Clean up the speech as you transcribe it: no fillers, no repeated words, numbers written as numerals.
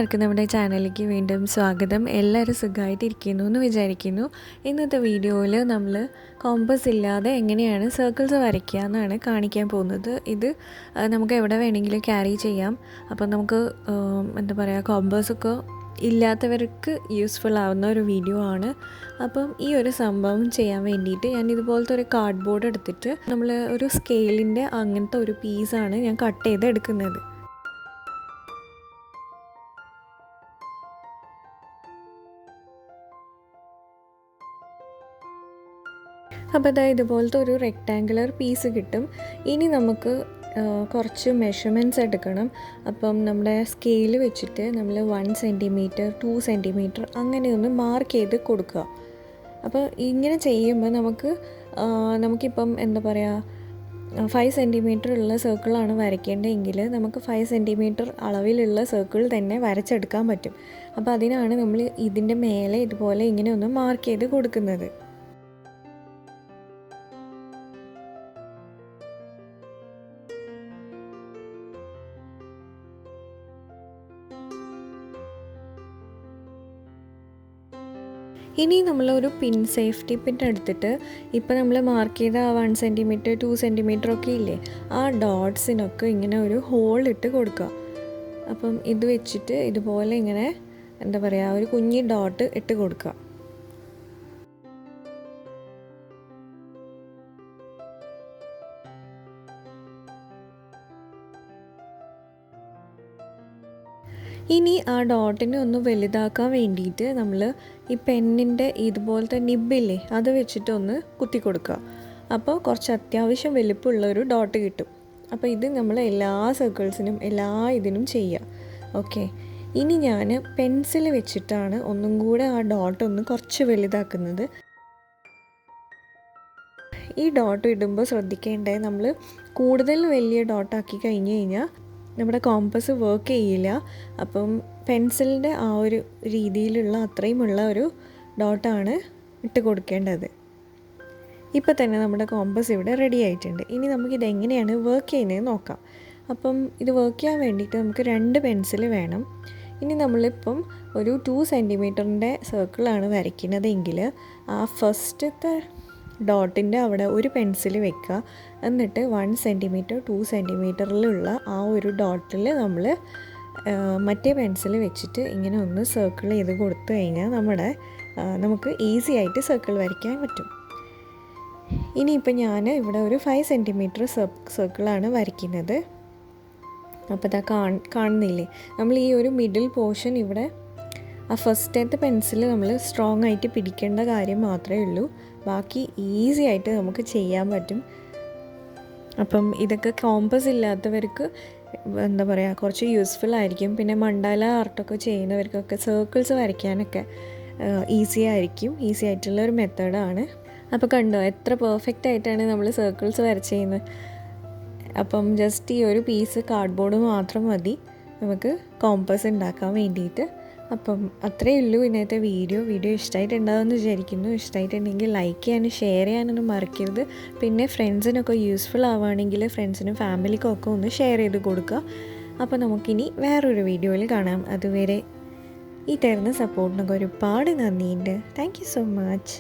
എല്ലാവർക്കും നമ്മുടെ ചാനലിലേക്ക് വീണ്ടും സ്വാഗതം. എല്ലാവരും സുഖമായിട്ടിരിക്കുന്നു എന്ന് വിചാരിക്കുന്നു. ഇന്നത്തെ വീഡിയോയിൽ നമ്മൾ കോമ്പസ് ഇല്ലാതെ എങ്ങനെയാണ് സർക്കിൾസ് വരയ്ക്കുക എന്നാണ് കാണിക്കാൻ പോകുന്നത്. ഇത് നമുക്ക് എവിടെ വേണമെങ്കിലും ക്യാരി ചെയ്യാം. അപ്പം നമുക്ക് എന്താ പറയുക, കോമ്പസൊക്കെ ഇല്ലാത്തവർക്ക് യൂസ്ഫുൾ ആവുന്ന ഒരു വീഡിയോ ആണ്. അപ്പം ഈ ഒരു സംഭവം ചെയ്യാൻ വേണ്ടിയിട്ട് ഞാൻ ഇതുപോലത്തെ ഒരു കാർഡ് ബോർഡ് എടുത്തിട്ട് നമ്മൾ ഒരു സ്കെയിലിൻ്റെ അങ്ങനത്തെ ഒരു പീസാണ് ഞാൻ കട്ട് ചെയ്ത് എടുക്കുന്നത്. അപ്പോൾ ഇതാ ഇതുപോലത്തെ ഒരു റെക്റ്റാങ്കുലർ പീസ് കിട്ടും. ഇനി നമുക്ക് കുറച്ച് മെഷർമെൻറ്റ്സ് എടുക്കണം. അപ്പം നമ്മുടെ സ്കെയിൽ വെച്ചിട്ട് നമ്മൾ 1 സെൻറ്റിമീറ്റർ 2 സെൻറ്റിമീറ്റർ അങ്ങനെയൊന്ന് മാർക്ക് ചെയ്ത് കൊടുക്കുക. അപ്പോൾ ഇങ്ങനെ ചെയ്യുമ്പോൾ നമുക്കിപ്പം എന്താ പറയുക, 5 സെൻറ്റിമീറ്റർ ഉള്ള സർക്കിളാണ് വരയ്ക്കേണ്ടതെങ്കിൽ നമുക്ക് 5 സെൻറ്റിമീറ്റർ അളവിലുള്ള സർക്കിൾ തന്നെ വരച്ചെടുക്കാൻ പറ്റും. അപ്പോൾ അതിനാണ് നമ്മൾ ഇതിൻ്റെ മേലെ ഇതുപോലെ ഇങ്ങനെ ഒന്ന് മാർക്ക് ചെയ്ത് കൊടുക്കുന്നത്. ഇനി നമ്മളൊരു പിൻ സേഫ്റ്റി പിൻ എടുത്തിട്ട് ഇപ്പോൾ നമ്മൾ മാർക്ക് ചെയ്ത 1 സെൻറ്റിമീറ്റർ 2 സെൻറ്റിമീറ്റർ ഒക്കെ ഇല്ലേ, ആ ഡോട്ട്സിനൊക്കെ ഇങ്ങനെ ഒരു ഹോൾ ഇട്ട് കൊടുക്കുക. അപ്പം ഇത് വെച്ചിട്ട് ഇതുപോലെ ഇങ്ങനെ എന്താ പറയുക, ഒരു കുഞ്ഞി ഡോട്ട് ഇട്ട് കൊടുക്കുക. ഇനി ആ ഡോട്ടിനെ ഒന്ന് വലുതാക്കാൻ വേണ്ടിയിട്ട് നമ്മൾ ഈ പെന്നിൻ്റെ ഇതുപോലത്തെ നിബില്ലേ അത് വെച്ചിട്ടൊന്ന് കുത്തി കൊടുക്കുക. അപ്പോൾ കുറച്ച് അത്യാവശ്യം വലിപ്പമുള്ളൊരു ഡോട്ട് കിട്ടും. അപ്പോൾ ഇത് നമ്മൾ എല്ലാ സർക്കിൾസിനും എല്ലാ ഇതിനും ചെയ്യുക. ഓക്കെ, ഇനി ഞാൻ പെൻസിൽ വെച്ചിട്ടാണ് ഒന്നും കൂടെ ആ ഡോട്ടൊന്ന് കുറച്ച് വലുതാക്കുന്നത്. ഈ ഡോട്ട് ഇടുമ്പോൾ ശ്രദ്ധിക്കേണ്ടത്, നമ്മൾ കൂടുതൽ വലിയ ഡോട്ടാക്കി കഴിഞ്ഞ് കഴിഞ്ഞാൽ നമ്മുടെ കോമ്പസ് വർക്ക് ചെയ്യില്ല. അപ്പം പെൻസിലിൻ്റെ ആ ഒരു രീതിയിലുള്ള അത്രയുമുള്ള ഒരു ഡോട്ടാണ് ഇട്ട് കൊടുക്കേണ്ടത്. ഇപ്പോൾ തന്നെ നമ്മുടെ കോമ്പസ് ഇവിടെ റെഡി ആയിട്ടുണ്ട്. ഇനി നമുക്കിതെങ്ങനെയാണ് വർക്ക് ചെയ്യുന്നത് നോക്കാം. അപ്പം ഇത് വർക്ക് ചെയ്യാൻ വേണ്ടിയിട്ട് നമുക്ക് 2 പെൻസിൽ വേണം. ഇനി നമ്മളിപ്പം ഒരു 2 സെൻറ്റിമീറ്ററിൻ്റെ സർക്കിളാണ് വരയ്ക്കുന്നതെങ്കിൽ ആ ഫസ്റ്റത്തെ ഡോട്ടിൻ്റെ അവിടെ ഒരു പെൻസിൽ വെക്കുക. എന്നിട്ട് 1 സെൻറ്റിമീറ്റർ 2 സെൻറ്റിമീറ്ററിലുള്ള ആ ഒരു ഡോട്ടിൽ നമ്മൾ മറ്റേ പെൻസിൽ വെച്ചിട്ട് ഇങ്ങനെ ഒന്ന് സർക്കിൾ ചെയ്ത് കൊടുത്തു കഴിഞ്ഞാൽ നമുക്ക് ഈസി ആയിട്ട് സർക്കിൾ വരയ്ക്കാൻ പറ്റും. ഇനിയിപ്പോൾ ഞാൻ ഇവിടെ ഒരു 5 സെൻറ്റിമീറ്റർ സർക്കിളാണ് വരയ്ക്കുന്നത്. അപ്പോൾ ഇതാ കാണുന്നില്ലേ, നമ്മൾ ഈ ഒരു മിഡിൽ പോർഷൻ ഇവിടെ ആ ഫസ്റ്റത്തെ പെൻസിൽ നമ്മൾ സ്ട്രോങ് ആയിട്ട് പിടിക്കേണ്ട കാര്യം മാത്രമേ ഉള്ളൂ. ബാക്കി ഈസി ആയിട്ട് നമുക്ക് ചെയ്യാൻ പറ്റും. അപ്പം ഇതൊക്കെ കോമ്പസ് ഇല്ലാത്തവർക്ക് എന്താ പറയുക, കുറച്ച് യൂസ്ഫുൾ ആയിരിക്കും. പിന്നെ മണ്ടാല ആർട്ടൊക്കെ ചെയ്യുന്നവർക്കൊക്കെ സർക്കിൾസ് വരയ്ക്കാനൊക്കെ ഈസി ആയിട്ടുള്ളൊരു മെത്തേഡാണ്. അപ്പോൾ കണ്ടോ എത്ര പെർഫെക്റ്റ് ആയിട്ടാണ് നമ്മൾ സർക്കിൾസ് വരച്ച് ചെയ്യുന്നത്. അപ്പം ജസ്റ്റ് ഈ ഒരു പീസ് കാർഡ്ബോർഡ് മാത്രം മതി നമുക്ക് കോമ്പസ് ഉണ്ടാക്കാൻ വേണ്ടിയിട്ട്. അപ്പം അത്രയേ ഉള്ളൂ ഇന്നത്തെ വീഡിയോ ഇഷ്ടമായിട്ടുണ്ടാകുമെന്ന് വിചാരിക്കുന്നു. ഇഷ്ടമായിട്ടുണ്ടെങ്കിൽ ലൈക്ക് ചെയ്യാനും ഷെയർ ചെയ്യാനൊന്നും മറക്കരുത്. പിന്നെ ഫ്രണ്ട്സിനൊക്കെ യൂസ്ഫുൾ ആവുകയാണെങ്കിൽ ഫ്രണ്ട്സിനും ഫാമിലിക്കും ഒക്കെ ഒന്ന് ഷെയർ ചെയ്ത് കൊടുക്കുക. അപ്പോൾ നമുക്കിനി വേറൊരു വീഡിയോയിൽ കാണാം. അതുവരെ ഈ തരുന്ന സപ്പോർട്ടിനൊക്കെ ഒരുപാട് നന്ദിയുണ്ട്. Thank you so much.